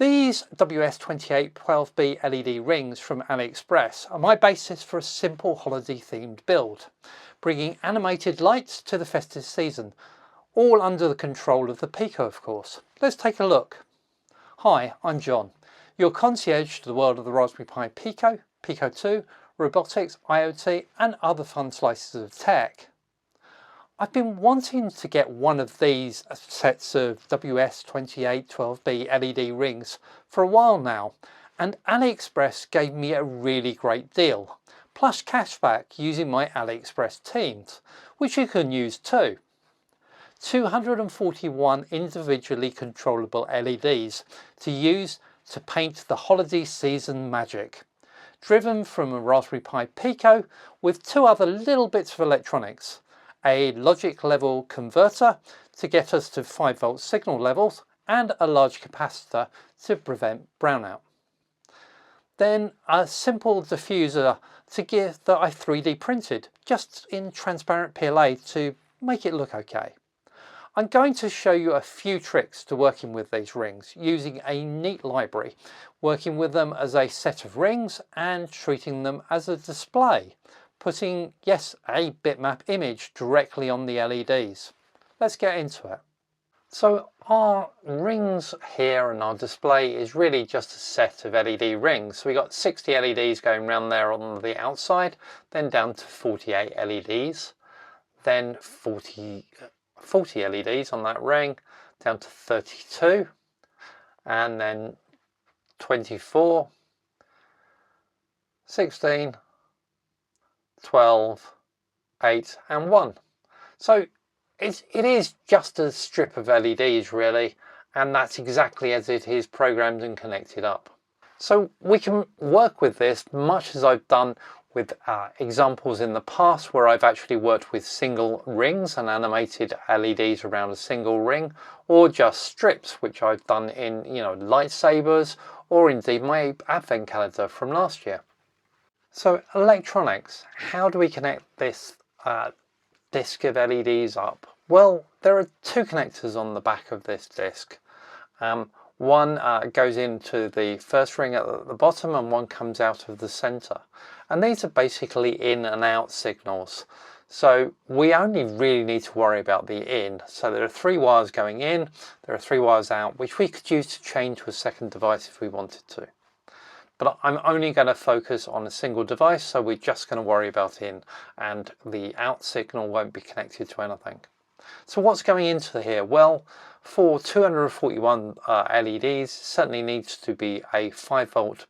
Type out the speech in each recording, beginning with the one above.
These WS2812B LED rings from AliExpress are my basis for a simple holiday themed build, bringing animated lights to the festive season, all under the control of the Pico of course. Let's take a look. Hi, I'm John, your concierge to the world of the Raspberry Pi Pico, Pico 2, robotics, IoT and other fun slices of tech. I've been wanting to get one of these sets of WS2812B LED rings for a while now, and AliExpress gave me a really great deal, plus cashback using my AliExpress teams, which you can use too. 241 individually controllable LEDs to use to paint the holiday season magic, driven from a Raspberry Pi Pico with two other little bits of electronics. A logic level converter to get us to 5V signal levels and a large capacitor to prevent brownout. Then a simple diffuser that I 3D printed just in transparent PLA to make it look okay. I'm going to show you a few tricks to working with these rings using a neat library, working with them as a set of rings and treating them as a display. Putting, yes, a bitmap image directly on the LEDs. Let's get into it. So our rings here and our display is really just a set of LED rings. So we got 60 LEDs going around there on the outside, then down to 48 LEDs, then 40 LEDs on that ring, down to 32, and then 24, 16, 12, 8 and 1. So it is just a strip of LEDs really, and that's exactly as it is programmed and connected up. So we can work with this much as I've done with examples in the past where I've actually worked with single rings and animated LEDs around a single ring, or just strips, which I've done in lightsabers, or indeed my advent calendar from last year. So electronics, how do we connect this disc of LEDs up? Well, there are two connectors on the back of this disc. One goes into the first ring at the bottom and one comes out of the center. And these are basically in and out signals. So we only really need to worry about the in. So there are 3 wires going in, there are 3 wires out, which we could use to chain to a second device if we wanted to. But I'm only going to focus on a single device, so we're just going to worry about in, and the out signal won't be connected to anything. So what's going into here? Well, for 241 LEDs, certainly needs to be a 5V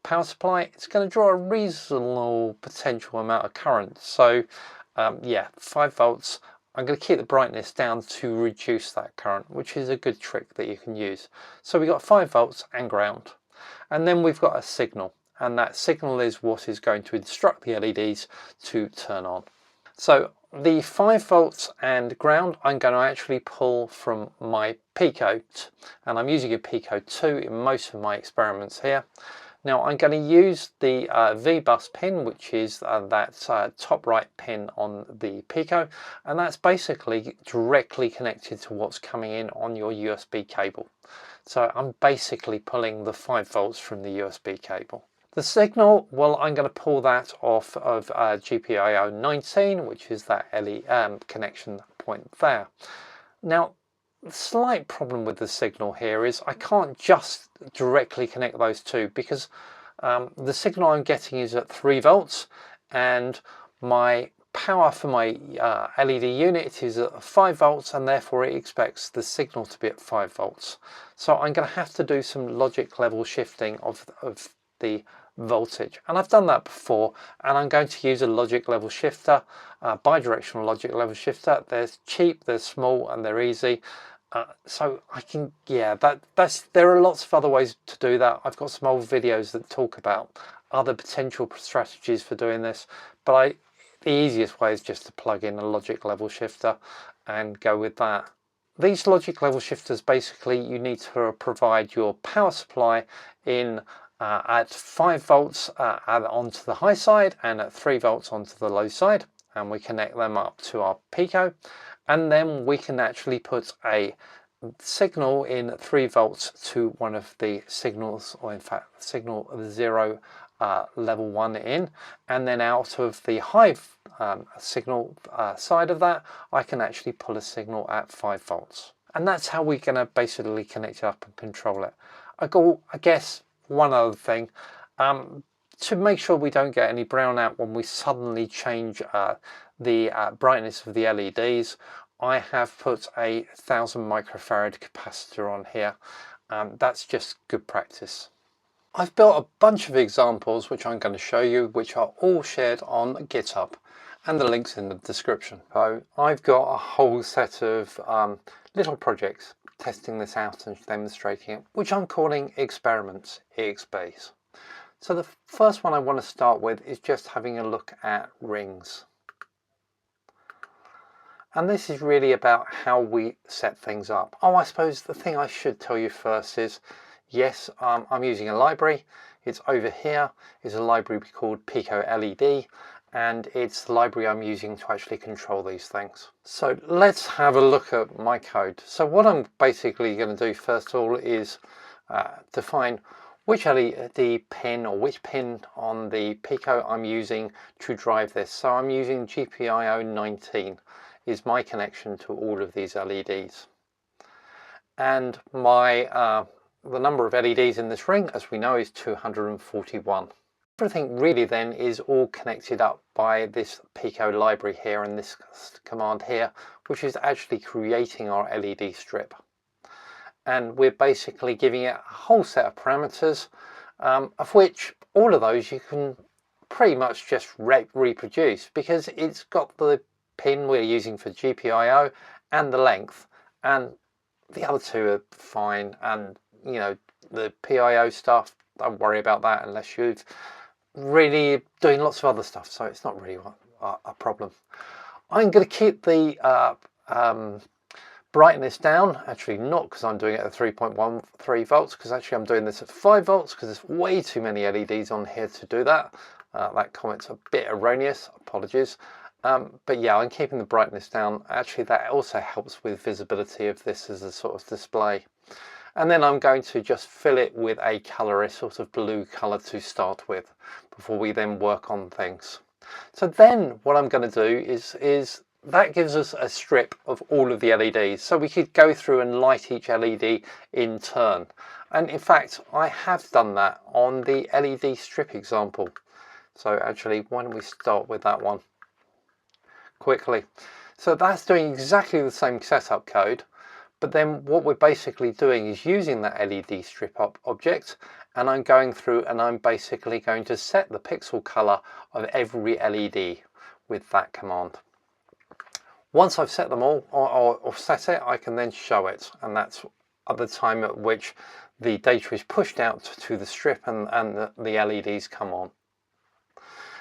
power supply. It's going to draw a reasonable potential amount of current. So yeah, 5V. I'm going to keep the brightness down to reduce that current, which is a good trick that you can use. So we've got 5V and ground. And then we've got a signal, and that signal is what is going to instruct the LEDs to turn on. So the 5V and ground I'm going to actually pull from my Pico, and I'm using a Pico 2 in most of my experiments here. Now I'm going to use the V-bus pin, which is that top right pin on the Pico, and that's basically directly connected to what's coming in on your USB cable. So I'm basically pulling the 5V from the USB cable. The signal, well, I'm going to pull that off of GPIO 19, which is that connection point there. Now, the slight problem with the signal here is I can't just directly connect those two, because the signal I'm getting is at 3V, and my power for my LED unit is at 5V, and therefore it expects the signal to be at 5V. So I'm going to have to do some logic level shifting of the voltage, and I've done that before, and I'm going to use a logic level shifter, bidirectional logic level shifter. They're cheap, they're small, and they're easy. So I can, yeah, there are lots of other ways to do that. I've got some old videos that talk about other potential strategies for doing this, but the easiest way is just to plug in a logic level shifter and go with that. These logic level shifters, basically you need to provide your power supply in at 5V onto the high side and at 3V onto the low side, and we connect them up to our Pico, and then we can actually put a signal in 3 volts to one of the signals, or in fact signal 0 level 1 in, and then out of the high signal side of that I can actually pull a signal at 5 volts. And that's how we're going to basically connect it up and control it. I guess one other thing, to make sure we don't get any brownout when we suddenly change the brightness of the LEDs, I have put a 1000 microfarad capacitor on here. That's just good practice. I've built a bunch of examples which I'm going to show you, which are all shared on GitHub, and the link's in the description. So I've got a whole set of little projects testing this out and demonstrating it, which I'm calling experiments, EXPs. So the first one I want to start with is just having a look at rings. And this is really about how we set things up. Oh, I suppose the thing I should tell you first is, yes, I'm using a library. It's over here. It's a library called Pico LED, and it's the library I'm using to actually control these things. So let's have a look at my code. So what I'm basically going to do first of all is define which LED pin or which pin on the Pico I'm using to drive this. So I'm using GPIO 19 is my connection to all of these LEDs. And my the number of LEDs in this ring, as we know, is 241. Everything really then is all connected up by this Pico library here and this command here, which is actually creating our LED strip. And we're basically giving it a whole set of parameters, of which all of those you can pretty much just reproduce, because it's got the pin we're using for GPIO and the length, and the other two are fine. And you know, the PIO stuff, don't worry about that unless you're really doing lots of other stuff, so it's not really a problem. I'm going to keep the brightness down, actually not because I'm doing it at 3.13 volts, because actually I'm doing this at 5 volts because there's way too many LEDs on here to do that. That comment's a bit erroneous, apologies. But yeah, I'm keeping the brightness down. Actually, that also helps with visibility of this as a sort of display. And then I'm going to just fill it with a colour, a sort of blue colour to start with, before we then work on things. So then what I'm going to do is that gives us a strip of all of the LEDs. So we could go through and light each LED in turn. And in fact, I have done that on the LED strip example. So actually, why don't we start with that one quickly. So that's doing exactly the same setup code, but then what we're basically doing is using that LED strip object, and I'm going through and I'm basically going to set the pixel color of every LED with that command. Once I've set them all or set it, I can then show it, and that's at the time at which the data is pushed out to the strip and the LEDs come on.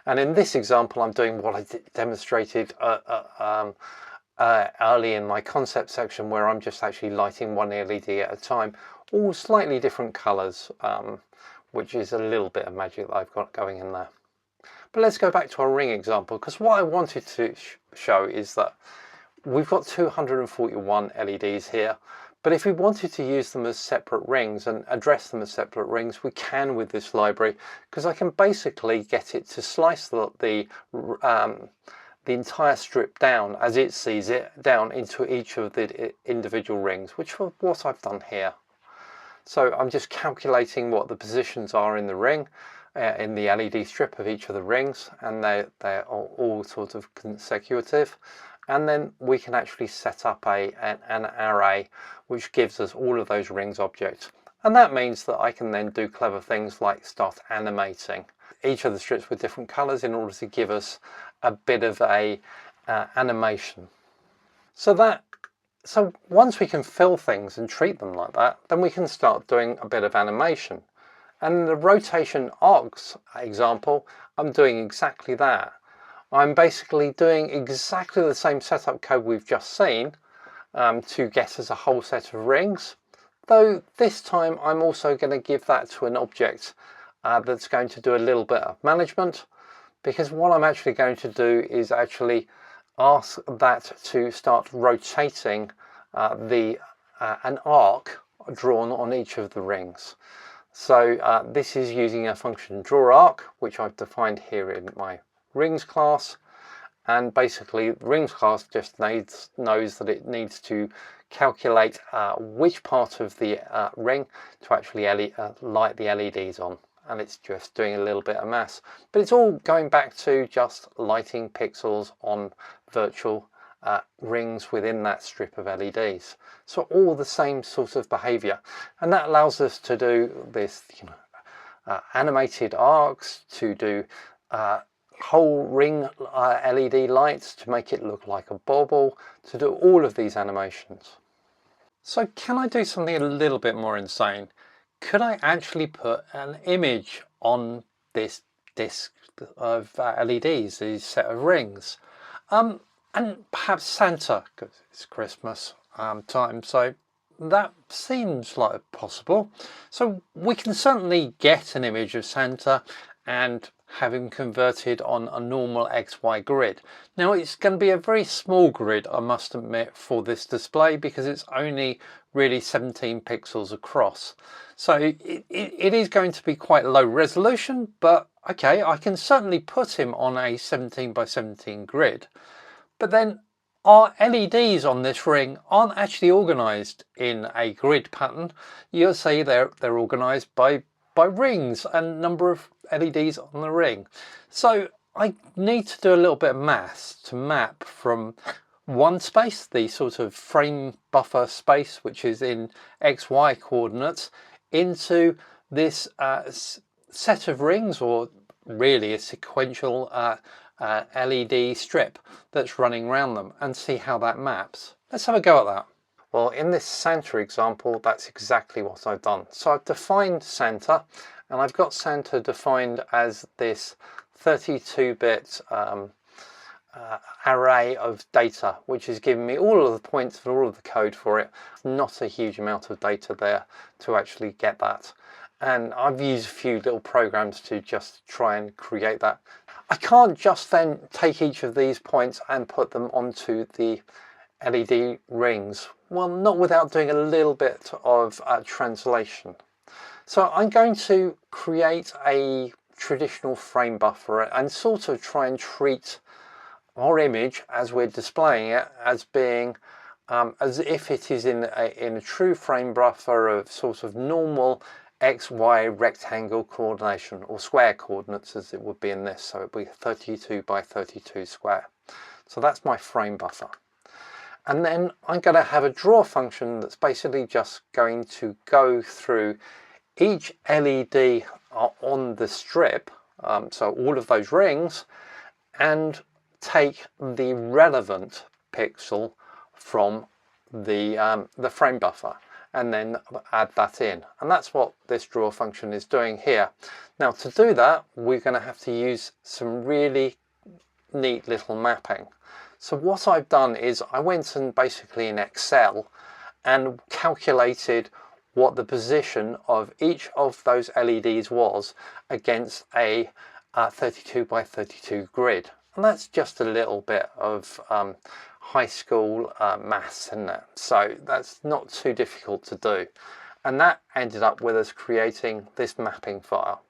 And in this example, I'm doing what I demonstrated early in my concept section, where I'm just actually lighting one LED at a time, all slightly different colors, which is a little bit of magic that I've got going in there. But let's go back to our ring example, because what I wanted to show is that we've got 241 LEDs here, but if we wanted to use them as separate rings and address them as separate rings, we can with this library, because I can basically get it to slice the entire strip down as it sees it down into each of the individual rings, which is what I've done here. So I'm just calculating what the positions are in the ring, in the LED strip of each of the rings, and they're all sort of consecutive. And then we can actually set up an array which gives us all of those rings objects. And that means that I can then do clever things like start animating each of the strips with different colors in order to give us a bit of a animation. So once we can fill things and treat them like that, then we can start doing a bit of animation. And in the rotation arcs example, I'm doing exactly that. I'm basically doing exactly the same setup code we've just seen to get us a whole set of rings, though this time I'm also going to give that to an object that's going to do a little bit of management, because what I'm actually going to do is actually ask that to start rotating the an arc drawn on each of the rings. So this is using a function draw arc, which I've defined here in my rings class. And basically the rings class just knows that it needs to calculate which part of the ring to actually light the LEDs on. And it's just doing a little bit of maths, but it's all going back to just lighting pixels on virtual rings within that strip of LEDs. So all the same sort of behavior, and that allows us to do this, animated arcs, to do whole ring LED lights, to make it look like a bauble, to do all of these animations. So can I do something a little bit more insane? Could I actually put an image on this disc of LEDs, these set of rings? And perhaps Santa, because it's Christmas time, so that seems like possible. So we can certainly get an image of Santa and have him converted on a normal XY grid. Now it's going to be a very small grid, I must admit, for this display, because it's only really 17 pixels across. So it is going to be quite low resolution, but okay, I can certainly put him on a 17 by 17 grid. But then our LEDs on this ring aren't actually organized in a grid pattern. You'll see they're organized by rings and number of LEDs on the ring. So I need to do a little bit of maths to map from one space, the sort of frame buffer space, which is in XY coordinates, into this set of rings, or really a sequential LED strip that's running around them, and see how that maps. Let's have a go at that. Well, in this Santa example, that's exactly what I've done. So I've defined Santa, and I've got Santa defined as this 32-bit array of data, which is giving me all of the points for all of the code for it. Not a huge amount of data there to actually get that. And I've used a few little programs to just try and create that. I can't just then take each of these points and put them onto the LED rings. Well, not without doing a little bit of translation. So I'm going to create a traditional frame buffer and sort of try and treat our image as we're displaying it as being as if it is in a true frame buffer of sort of normal XY rectangle coordination, or square coordinates as it would be in this. So it would be 32 by 32 square. So that's my frame buffer. And then I'm going to have a draw function that's basically just going to go through each LED on the strip, so all of those rings, and take the relevant pixel from the frame buffer and then add that in. And that's what this draw function is doing here. Now to do that, we're going to have to use some really neat little mapping. So what I've done is I went and basically in Excel and calculated what the position of each of those LEDs was against a 32 by 32 grid. And that's just a little bit of high school maths, isn't it? So that's not too difficult to do. And that ended up with us creating this mapping file.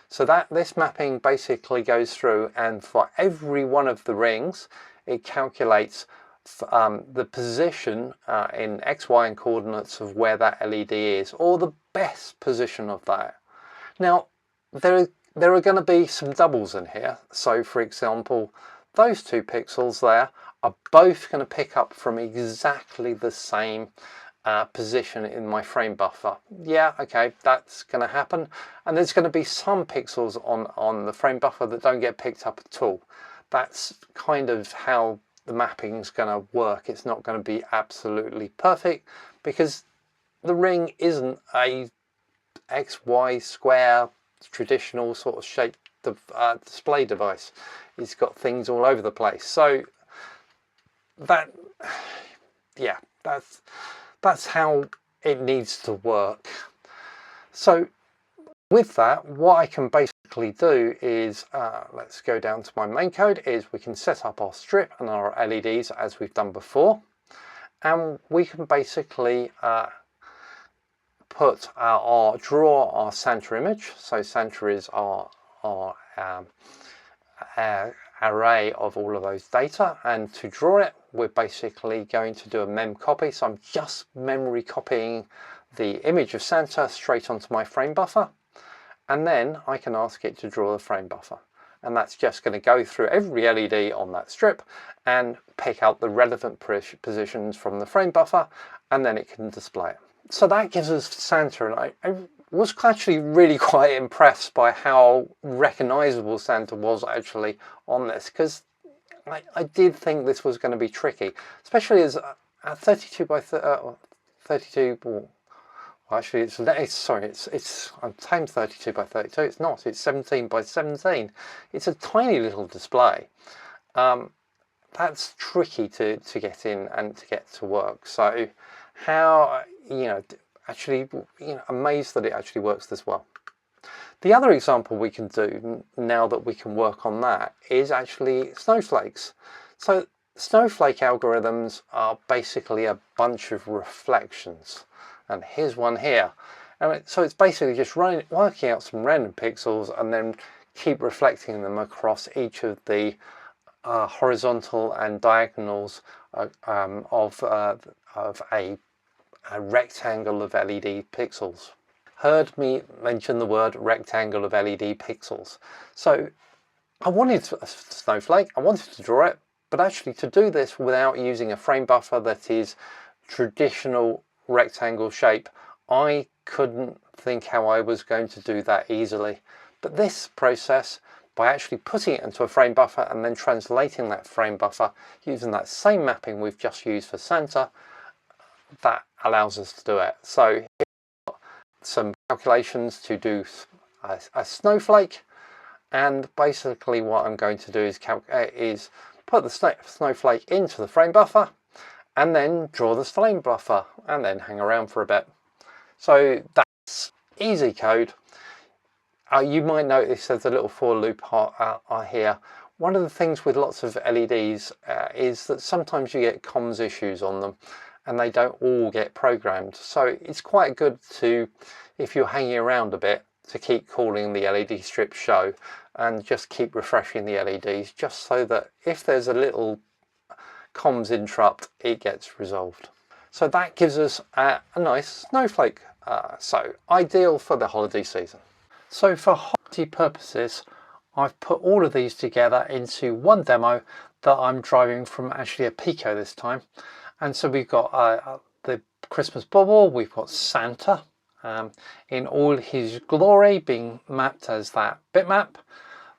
So this mapping basically goes through, and for every one of the rings, it calculates the position in X, Y, and coordinates of where that LED is, or the best position of that. Now, there are going to be some doubles in here. So, for example, those two pixels there are both going to pick up from exactly the same position in my frame buffer. Yeah, okay, that's going to happen. And there's going to be some pixels on the frame buffer that don't get picked up at all. That's kind of how the mapping is going to work. It's not going to be absolutely perfect because the ring isn't a XY square traditional sort of shaped display device. It's got things all over the place. So that, yeah, that's how it needs to work. So with that, what I can basically do is, let's go down to my main code, is we can set up our strip and our LEDs as we've done before. and we can basically draw our Santa image. So Santa is our array of all of those data, and to draw it we're basically going to do a mem copy. So I'm just memory copying the image of Santa straight onto my frame buffer, and then I can ask it to draw the frame buffer, and that's just going to go through every LED on that strip and pick out the relevant positions from the frame buffer, and then it can display it. So that gives us Santa, and I was actually really quite impressed by how recognizable Santa was actually on this, because I did think this was going to be tricky, especially as a 32 by 32. Well, actually, it's I'm timed 32 by 32. It's not. It's 17 by 17. It's a tiny little display. That's tricky to get in and to get to work. So, how actually amazed that it actually works this well. The other example we can do now that we can work on that is actually snowflakes. So snowflake algorithms are basically a bunch of reflections, and here's one here. And so it's basically just working out some random pixels and then keep reflecting them across each of the horizontal and diagonals of a rectangle of LED pixels. Heard me mention the word rectangle of LED pixels. So I wanted a snowflake, I wanted to draw it, but actually to do this without using a frame buffer that is traditional rectangle shape, I couldn't think how I was going to do that easily. But this process, by actually putting it into a frame buffer and then translating that frame buffer using that same mapping we've just used for Santa, that allows us to do it. So some calculations to do a snowflake, and basically what I'm going to do is put the snowflake into the frame buffer and then draw the frame buffer and then hang around for a bit. So that's easy code. You might notice there's a little for loop here. One of the things with lots of LEDs is that sometimes you get comms issues on them and they don't all get programmed. So it's quite good to, if you're hanging around a bit, to keep calling the LED strip show and just keep refreshing the LEDs, just so that if there's a little comms interrupt, it gets resolved. So that gives us a nice snowflake. So ideal for the holiday season. So for holiday purposes, I've put all of these together into one demo that I'm driving from actually a Pico this time. And so we've got the Christmas bubble, we've got Santa in all his glory being mapped as that bitmap.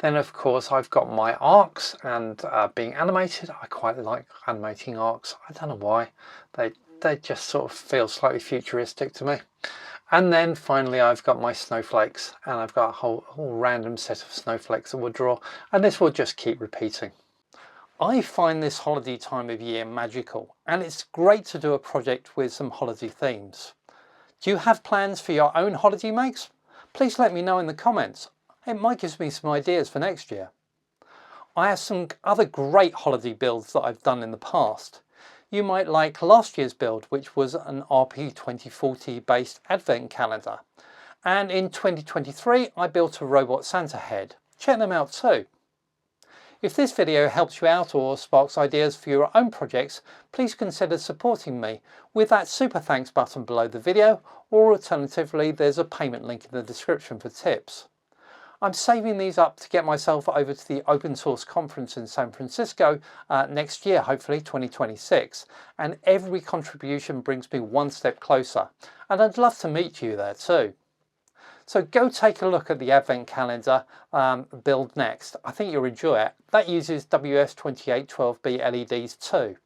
Then of course I've got my arcs and being animated. I quite like animating arcs. I don't know why. They just sort of feel slightly futuristic to me. And then finally I've got my snowflakes, and I've got a whole random set of snowflakes that we'll draw, and this will just keep repeating. I find this holiday time of year magical, and it's great to do a project with some holiday themes. Do you have plans for your own holiday makes? Please let me know in the comments. It might give me some ideas for next year. I have some other great holiday builds that I've done in the past. You might like last year's build, which was an RP 2040 based advent calendar. And in 2023, I built a robot Santa head. Check them out too. If this video helps you out or sparks ideas for your own projects, please consider supporting me with that super thanks button below the video, or alternatively there's a payment link in the description for tips. I'm saving these up to get myself over to the open source conference in San Francisco next year, hopefully 2026, and every contribution brings me one step closer, and I'd love to meet you there too. So go take a look at the advent calendar build next. I think you'll enjoy it. That uses WS2812B LEDs too.